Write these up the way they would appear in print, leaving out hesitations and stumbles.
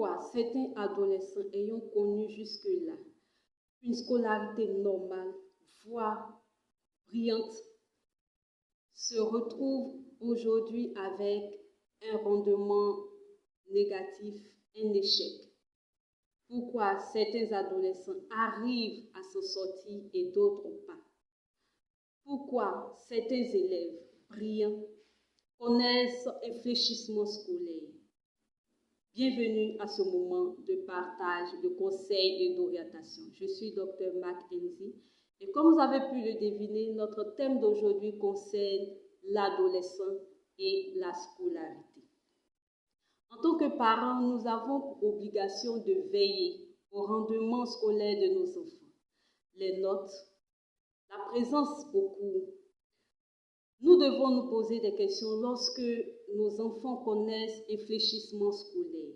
Pourquoi certains adolescents ayant connu jusque-là une scolarité normale, voire brillante, se retrouvent aujourd'hui avec un rendement négatif, un échec? Pourquoi certains adolescents arrivent à s'en sortir et d'autres pas? Pourquoi certains élèves brillants connaissent un fléchissement scolaire? Bienvenue à ce moment de partage, de conseils et d'orientation. Je suis Dr Mackenzie et comme vous avez pu le deviner, notre thème d'aujourd'hui concerne l'adolescent et la scolarité. En tant que parents, nous avons pour obligation de veiller au rendement scolaire de nos enfants. Les notes, la présence au cours. Nous devons nous poser des questions lorsque nos enfants connaissent un fléchissement scolaire.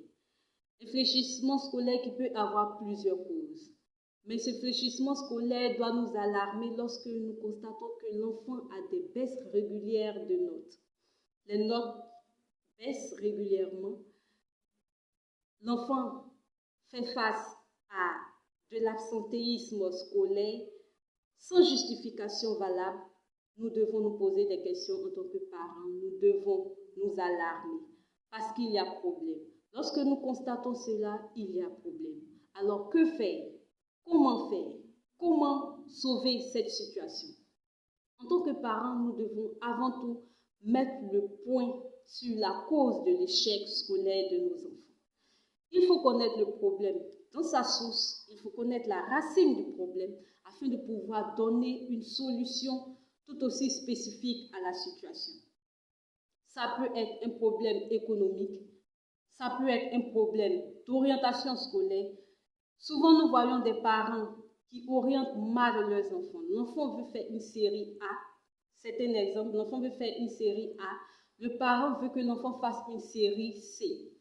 Un fléchissement scolaire qui peut avoir plusieurs causes. Mais ce fléchissement scolaire doit nous alarmer lorsque nous constatons que l'enfant a des baisses régulières de notes. Les notes baissent régulièrement. L'enfant fait face à de l'absentéisme scolaire sans justification valable. Nous devons nous poser des questions en tant que parents. Nous devons nous alarmer parce qu'il y a problème. Lorsque nous constatons cela, il y a problème. Alors, que faire? Comment faire? Comment sauver cette situation? En tant que parents, nous devons avant tout mettre le point sur la cause de l'échec scolaire de nos enfants. Il faut connaître le problème dans sa source, il faut connaître la racine du problème afin de pouvoir donner une solution tout aussi spécifique à la situation. Ça peut être un problème économique, ça peut être un problème d'orientation scolaire. Souvent, nous voyons des parents qui orientent mal leurs enfants. L'enfant veut faire une série A, c'est un exemple, l'enfant veut faire une série A, le parent veut que l'enfant fasse une série C.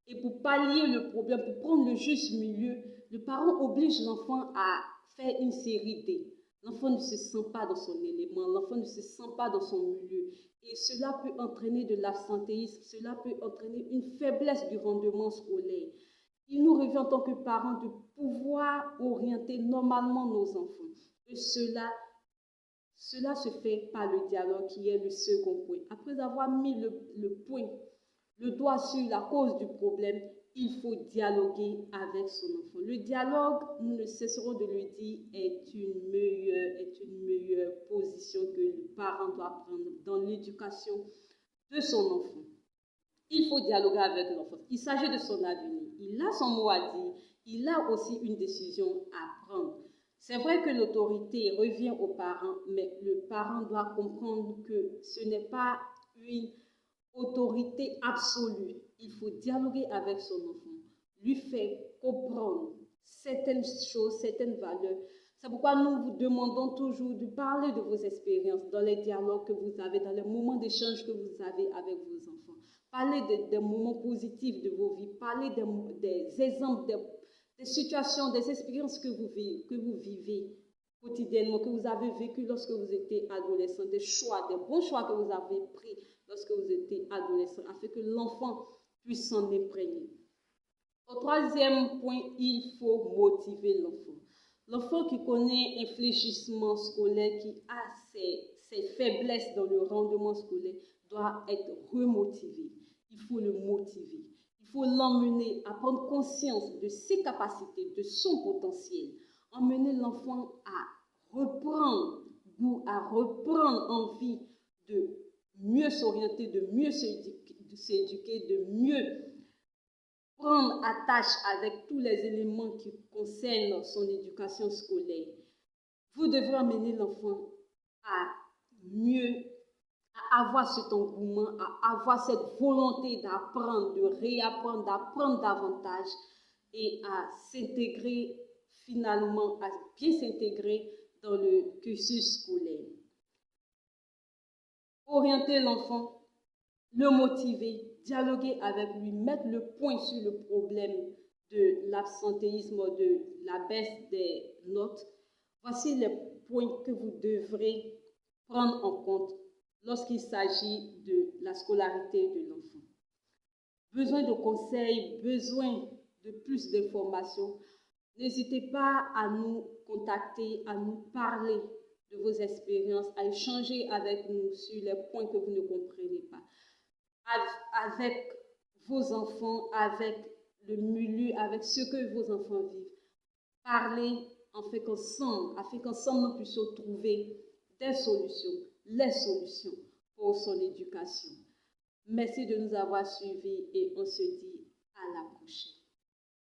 Et pour pallier le problème, pour prendre le juste milieu, le parent oblige l'enfant à faire une série D. L'enfant ne se sent pas dans son élément, l'enfant ne se sent pas dans son milieu. Et cela peut entraîner de l'absentéisme, cela peut entraîner une faiblesse du rendement scolaire. Il nous revient en tant que parents de pouvoir orienter normalement nos enfants. Et cela se fait par le dialogue qui est le second point. Après avoir mis le doigt sur la cause du problème, il faut dialoguer avec son enfant. Le dialogue, nous ne cesserons de le dire, est une meilleure position que le parent doit prendre dans l'éducation de son enfant. Il faut dialoguer avec l'enfant. Il s'agit de son avenir. Il a son mot à dire. Il a aussi une décision à prendre. C'est vrai que l'autorité revient aux parents, mais le parent doit comprendre que ce n'est pas une autorité absolue. Il faut dialoguer avec son enfant, lui faire comprendre certaines choses, certaines valeurs. C'est pourquoi nous vous demandons toujours de parler de vos expériences dans les dialogues que vous avez, dans les moments d'échange que vous avez avec vos enfants. Parlez des moments positifs de vos vies, parlez des exemples, des situations, des expériences que vous vivez quotidiennement, que vous avez vécues lorsque vous étiez adolescent, des bons choix que vous avez pris lorsque vous étiez adolescent, afin que l'enfant puisse s'en imprégner. Au troisième point, il faut motiver l'enfant. L'enfant qui connaît un fléchissement scolaire, qui a ses faiblesses dans le rendement scolaire, doit être remotivé. Il faut le motiver. Il faut l'emmener à prendre conscience de ses capacités, de son potentiel. Emmener l'enfant à reprendre goût, à reprendre envie de mieux s'orienter, de mieux s'éduquer, de mieux prendre attache avec tous les éléments qui concernent son éducation scolaire. Vous devrez amener l'enfant à avoir cet engouement, à avoir cette volonté d'apprendre, de réapprendre, d'apprendre davantage et à s'intégrer finalement, à bien s'intégrer dans le cursus scolaire. Orienter l'enfant, le motiver, dialoguer avec lui, mettre le point sur le problème de l'absentéisme, de la baisse des notes. Voici les points que vous devrez prendre en compte lorsqu'il s'agit de la scolarité de l'enfant. Besoin de conseils, besoin de plus d'informations, n'hésitez pas à nous contacter, à nous parler de vos expériences, à échanger avec nous sur les points que vous ne comprenez pas, avec vos enfants, avec le milieu, avec ce que vos enfants vivent. Parlez afin qu'ensemble nous puissions trouver des solutions, les solutions pour son éducation. Merci de nous avoir suivis et on se dit à la prochaine.